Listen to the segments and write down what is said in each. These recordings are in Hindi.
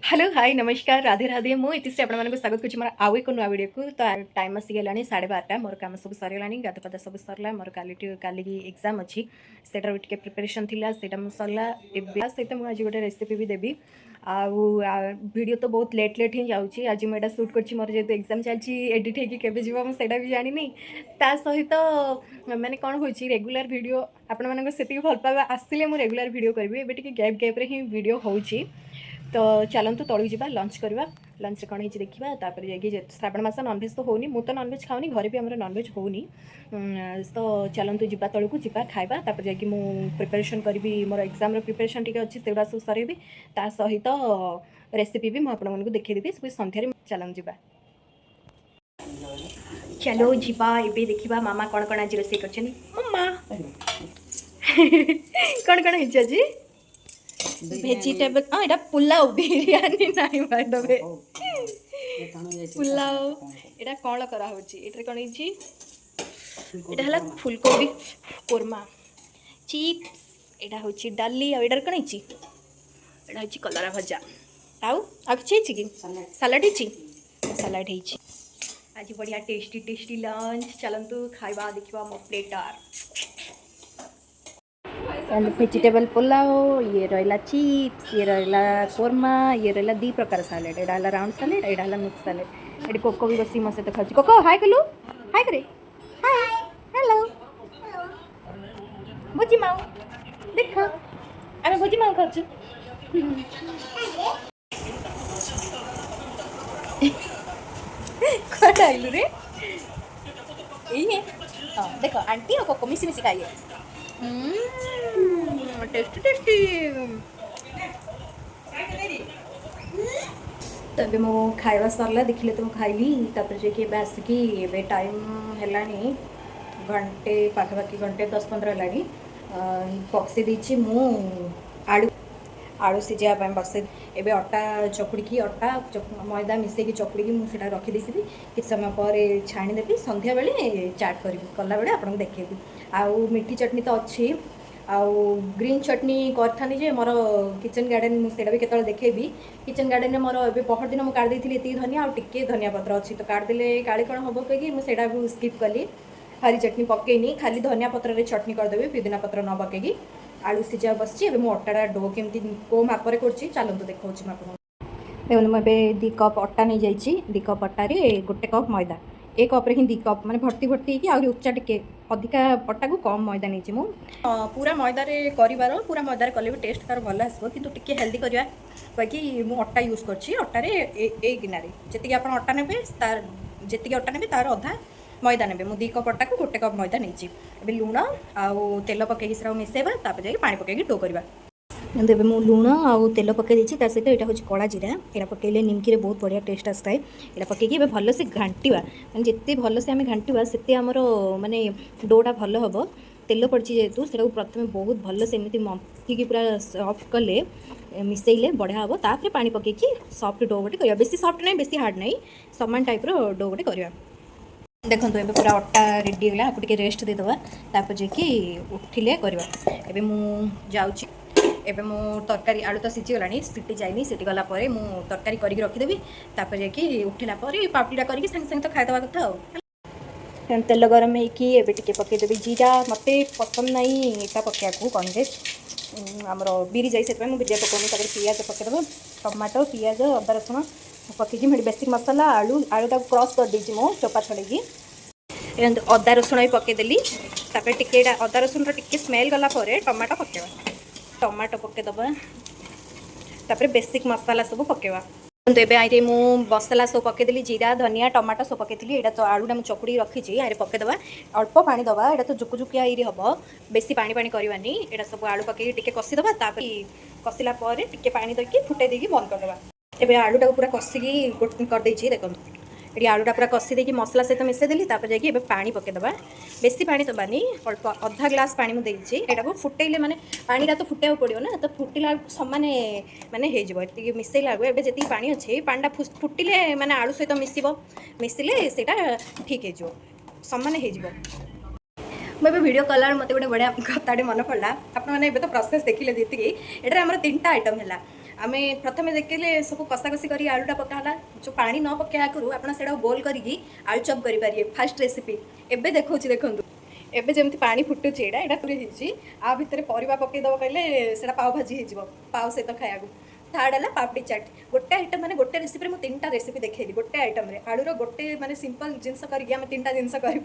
हेलो हाय नमस्कार राधे राधे मुझे आपको स्वागत करुँच मोर आउ एक नुआ वीडियो को तो टाइम आसीगला 12:30 मोर कम सब सरला गाधपादा सब सरला मोर काली एग्जाम अच्छी से टे प्रिपेरेसन थी सरला सहित मुझे आज गोटे रेसिपी भी देवी वीडियो तो बहुत लेट लेट ही जाऊँगी आज मुझे सुट कर मोर जेहतु एग्जाम चलती एडिट होगी मुझे भी जानी ता सहित मैंने कौन हो रेगुलर वीडियो आपण मानी भल पावा आसिले मुझे रेगुलर वीडियो करी एवं गैप गैप्रे ही वीडियो होची तो चलतु तौक जा लंच करवा लंच कौन हो देखा तापर जा श्रावण मास नॉनभेज तो होनी मु तो नॉनभेज खाऊनी घरे भी आम नॉनभेज होनी तो चलतु जा तौक जा खाଇବା तापर जा प्रिपरेशन करी मोर एग्जाम प्रिपरेशन टी अच्छी से सब सरेबी ता सहित रेसिपी भी मुझे देखीदेवी सब सन्धार चलतु जा चलो जीवा ए देखा मामा कौन कौन आज रोसे कर मामा कौन कौन है आज भेजिटेबल यहाँ पुलाव बिरयानी नहीं बाय द वे पुलाव यहाँ कौन करा कौन है फुलकोबी कोरमा चिप्स यहाँ हूँ डाली आर कौन है कलरा भजा आउ कि सालाड सालाड आज बढ़िया टेस्टी टेस्टी लंच चलतु खाଇବା देखा मो प्लेटर वेजिटेबल पुलाव ये रहा चिप्स ये रहा कोरमा ये रहा दी प्रकार सालेड एटा राउंड सालेड एटा मिक्स सालेड ये कोको भी बस मो सहित खाऊँ कोको हाय कलु हाय करे हाय हेलो भोजी माऊ देख आम भोजी माऊ खाऊ कौन आइलु रे ये हाँ देख आंटी और कोको मिसी मिसी खाइए टेस्टी टेस्टी तो ये मो खाଇବା सरला देखिले तो खाइली तापर जे के आसिकी ए टाइम हेलानी घंटे पाखापाखि घंटे 10-15 हेलानी पक्से देछि मु आलू आलू सिझापी बसे एबे अटा चकुड़ी अटा मैदा मिसेकी चकुड़ी मुझे रखी देती किछ समय पर छाणीदेवी संध्या बेले चाट करी कला बेले आपको देखेबी आउ मिठी चटनी तो अच्छी आउ ग्रीन चटनी करथानी जे मोर किचन गार्डन मुझे भी केतल देखेबी किचन गार्डन में मोर ए पहर दिन मुझे काट दी धनिया आउ टिके धनिया पत्र अच्छी तो काटदेले काले कौन हम कहीं मुझे स्किप कली हरी चटनी पकईनी खाली धनिया पत्र चटनी करदेवी पुदीना पत्र न पकईकी आलू सिझा बस मो अटाटा डो केमती को मापर कर चलतु देखा देखो मुझे 2 कप अटा नहीं जाइए 2 कप अटार गोटे कप मैदा एक कप ही 2 कप माने भर्ती भर्ती आउरी उच्चा टिके अधिका अटा को कम मैदा नहीं मु पूरा मैदार कर पूरा मैदार कले भी टेस्ट तार भल आसो कि टिके हेल्दी करवा कहीं मुझे अटा यूज कर गिनारे जी आप अटा ने जी अटा ने तार अधा मैदा ने मुझे 2 कप अटा को गोटे कप मैदा नहीं लुण आउ तेल पकई मिसेबा तापर जा पानी पकई डो करवा एवं मुझे लुण आउ तेल पकई देती सहित यहाँ हूँ कला जीरा यहाँ पकईले निमकी बहुत बढ़िया टेस्ट आसता है यहाँ पकईकि भल से घांटा मैंने जिते भल से आम घांटा से आमर माने डोटा भल हम तेल पड़ी जेहेतु से प्रथम बहुत भल से एमती मथिकी पूरा सफ्ट कले मिसेले बढ़िया हम तापर पानी पकईकि सफ्ट डो गोटे करवा बेसी सफ्ट ना बेसी हार्ड ना सामान टाइप डो गोटे करवा देखो ये पूरा अटा रेडी है आपको टे रेस्ट देदेवा तापर जाकि उठिले करवा एबे मु जाउची एबे मो तरकारी आलू तो सीझीगला सीटी जाइनी सीटी गलापर मु तरकारी करके रखीदेवी तापर जाकि उठिला पापड़ीटा करके संगे संगे तो खाईदेवा कथा तेल गरम होगी एबे टिके पकईदेवी जीरा मत पसंद नहीं यहाँ पकड़ा कौन जे आमर बिरी जाई से बिरिया पकाऊनी तापर पियाज पकईदेव टमाटो पियाज अदा रसुण पकईकि मैं बेसिक मसला आलू आलूटा क्रॉस कर देती मो चोपा छड़ेगी अदा रसुण भी पकईदेली तापर टिके अदा रसुण टिके स्मेल गलापर टमाटो पकेवा टमाटो पकईदबा तापर बेसिक मसला सब पकेवा एबे आइरे मु मसला सब पकईदेली जीरा धनिया टमाटो सब पकईली यहाँ तो आलूटा मुझे चकुड़ी रखी यहाँ पकईदबा अल्प पानी दबा यहाँ तो जुकुजुकिया हम बेसी पानी पानी करवानी यहाँ सब आलू पकई टिके कषिदबा तापर कषिला टिके पानी देकी फुटे देकी बंद करदबा एबे आलूटा पूरा कषिकी कर देछि देखो ये आलूटा पूरा कषि देकी मसला सहित मिसेदेली तापर जाकि एबे पानी पकईदबा बेसी पानी दबानी अल्प अधा ग्लास पानी मुझे यहाँ फुटेले माने पानीटा तो फुटाइक पड़ो ना तो फुटिला सामने माने हो मिसेला एबे जी पानी अच्छे पानीटा फुटिले माने आलू सहित मिसिले सेटा ठीक हो सामने हो मुझे वीडियो कला मत गोटे बढ़िया कथाटे मन पड़ा आपने तो प्रोसेस देखिले जी ये आम 3टा आइटम है आमे प्रथमे देखले सब कसा कसी करी आलूटा पकाला जो पानी न पकाया करू आपण सेटा गोल करिकी आलू चॉप करि पारिए फास्ट रेसिपी एबे देखौछि देखंतु एबे जेमति पानी फुटुछि एटा पुरे हिची आ भितरे परिबा पकै दब कहले सेटा पाव भाजी हिजिबो पाव सहित खायागु थर्ड है पापड़ी चाट गोटे आइटम माने गोटे रेसिपी मुझे 3टा रेसिपी देखी गोटे आइटम रे आलूर गोटे माने सिंपल जिनस करके आम 3टा जिनस कर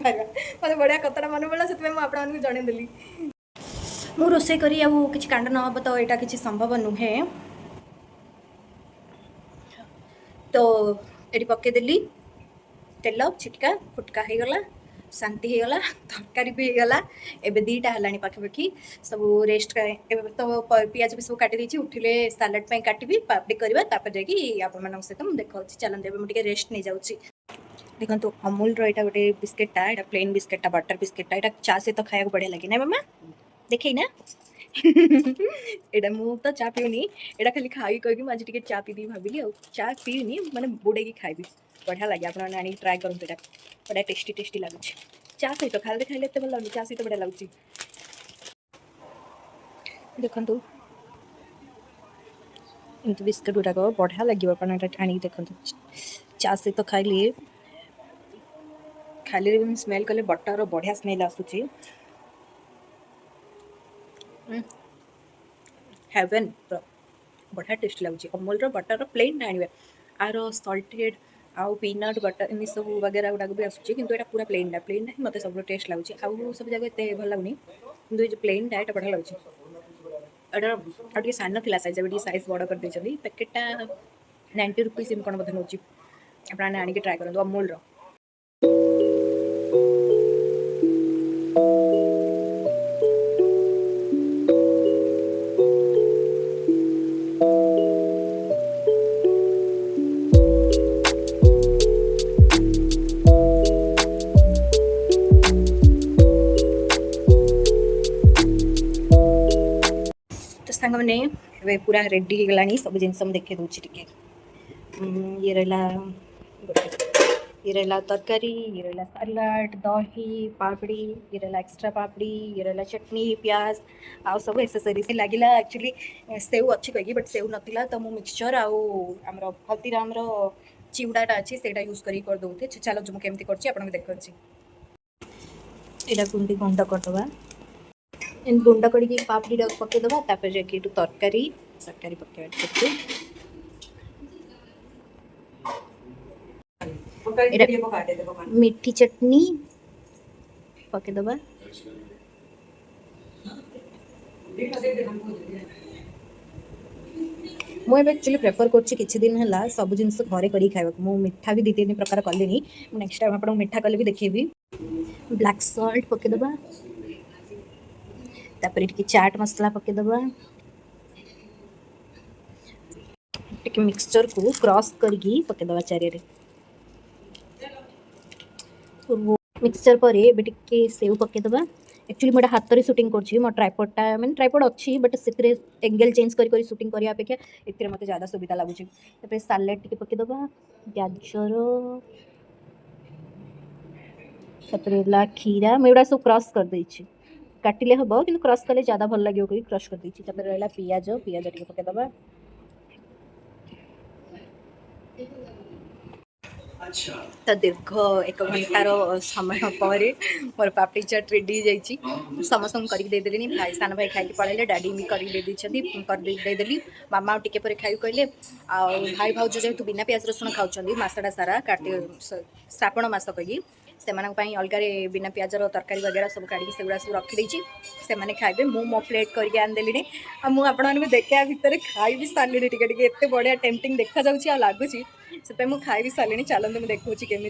मत बढ़िया कतटा मन पड़ा से आपको जनईदेली मु रोसे करी आउ किसी कांड नहब तो यहाँ किसी संभव नुहे तो ये पकईदेली तेल छिटका फुटका हो गला शांति हो गला तरकारी भी हो गला एबे 2टा है पाखापाखि सब रेस्ट तो पियाज भी सब काटी उठिले सालाड पे काटबी पापड़ी करवा जाकि आपण सहित मुझे देखा चलते मुझे रेस्ट नहीं जाऊँगी देखो अमूल रहा गोटे बिस्केटा यहाँ प्लेन बिस्केटा बटर बिस्केटा यहाँ चा सहित खाया बढ़िया लगे ना मामा देखे ना एटा मु तो चा पीऊनी एटा खाली खाई कहीं मुझे टे चा पीदी भाविली चा पीनी मैंने बुड़े खाइबी बढ़िया लगे आप ट्राए करूँ यहाँ बढ़िया टेस्टी टेस्टी लगुच चा सहित खाले खाइले एत भल लगे चा सहित बढ़िया लगुच देखु एमती बिस्कुट गुड़ाक बढ़िया लगे आनी देखु चा सहित खाइले खाली स्मेल कले बटर बढ़िया स्मेल आसूची हेवन बढ़िया टेस्ट लगुच अमूल बटर प्लेन आने आर सल्टेड आउ पीनट बटर इन सब वगैरह गुड़ाक भी आसूँ कि पूरा प्लेन ही मत सब टेस्ट लगुच आउ सब जगह एत भल लगुनि कि प्लेन यहाँ बढ़िया लगुच सान थी सैज अभी सैज बड़ कर देती पैकेटा 90 रुपीज कौन बोधे नौ आप आनिक ट्राए करूँ अमूल सांग मैंने पूरा रेडी हो गला सब जिन देखे दूसरी टे ये रहा ये रहा तरकारी ये रहा सालाड दही पापड़ी ये रहा एक्स्ट्रा पापड़ी ये रहा चटनी प्याज आउ सब एक्सेसरीज लगिला एक्चुअली सेव अच्छी कही बट सेव नाला तो मुझे मिक्सचर आमर हल्दीराम चिवड़ाटा अच्छी से यूज कर दौते चलो जो मुझे कर देखा यहाँ गुंड करदे गुंड कर पापड़ी पकईदे जाकि तरकारी तरकारी पकड़ मीठी चटनी पकईदे मुझे एक्चुअली प्रेफर कर दिन है सब जिन घरे कर खावा मु मिठा भी 2-3 प्रकार कले नेक्स्ट टाइम आपको मिठा कले भी देखेबी ब्लैक सॉल्ट पकईदे तापर टिके चाट मसला पकईदे टिके मिक्सचर को क्रॉस करके पकईदे चारे मिक्सचर पर टिके सेव पकईदे एक्चुअली मोटा हाथ में शूटिंग कर मो ट्राइपॉडटा मैंने ट्राइपॉड अच्छी बट से एंगल चेंज कर शूटिंग करने अपेक्षा ये मत ज़्यादा सुविधा लगुच सालाड टिके पकईदे गाजर तापर खीरा मुझे सब क्रॉस कर देछि काटिले हम कि क्रॉस कले ज़्यादा भल लगे करी क्रश कर देछि तापर रहा पियाज पियाज टिके पकईदे तो दीर्घ 1 घंटार समय पर मोर पापड़ी चाट रेडी जाइए समस्त करदेली भाई सान भाई खाई पड़े डाडी भी करदेली मामा टिके पर खाई कहले आ भाई भाउज जेहेतु बिना प्याज रसुण खाऊँ मसटा सारा काटे श्रावण मस कही से अलग बिना प्याज तरकारी वगैरह सब काढ़ी से सब रखीदे से खाइबे मु मो प्लेट करके आनदेली मुझे देखा भितर खाई भी सारे टे एत बढ़िया टेम्पटिंग देखा जा लगुच से मुझे खाई भी सारे चलते मुझे देखा केमी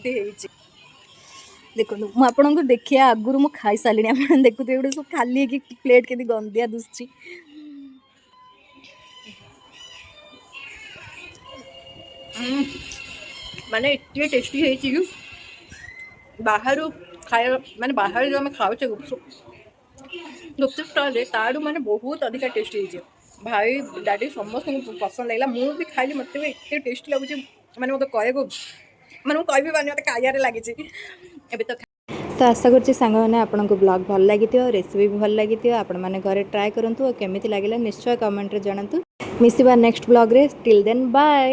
देखो मुझे देखिए आगुरी मुझे खाई सारे आप देखुए गोटे सब खाली प्लेट के गंदिया दुसुची माने इतनी टेस्टी है बाहर खाया माने बाहर जो आम खाऊे गुपचुप स्टल तार माने बहुत अधिक टेस्टी है भाई डाडी समस्त पसंद लगे मुझे भी खाइली मत एत टेस्टी लगुच मैंने मत कह मैंने कह मत खाइबार लगी तो आशा करछि सांग मैंने आपको ब्लॉग भल लगी रेसिपी भी भल लगी आपण मैंने घरे ट्राए करूँ केमी लगे निश्चय कमेंट रे जनातु ମିଶିବା ନେକ୍ସଟ ବ୍ଲଗ୍ରେ। Till then bye.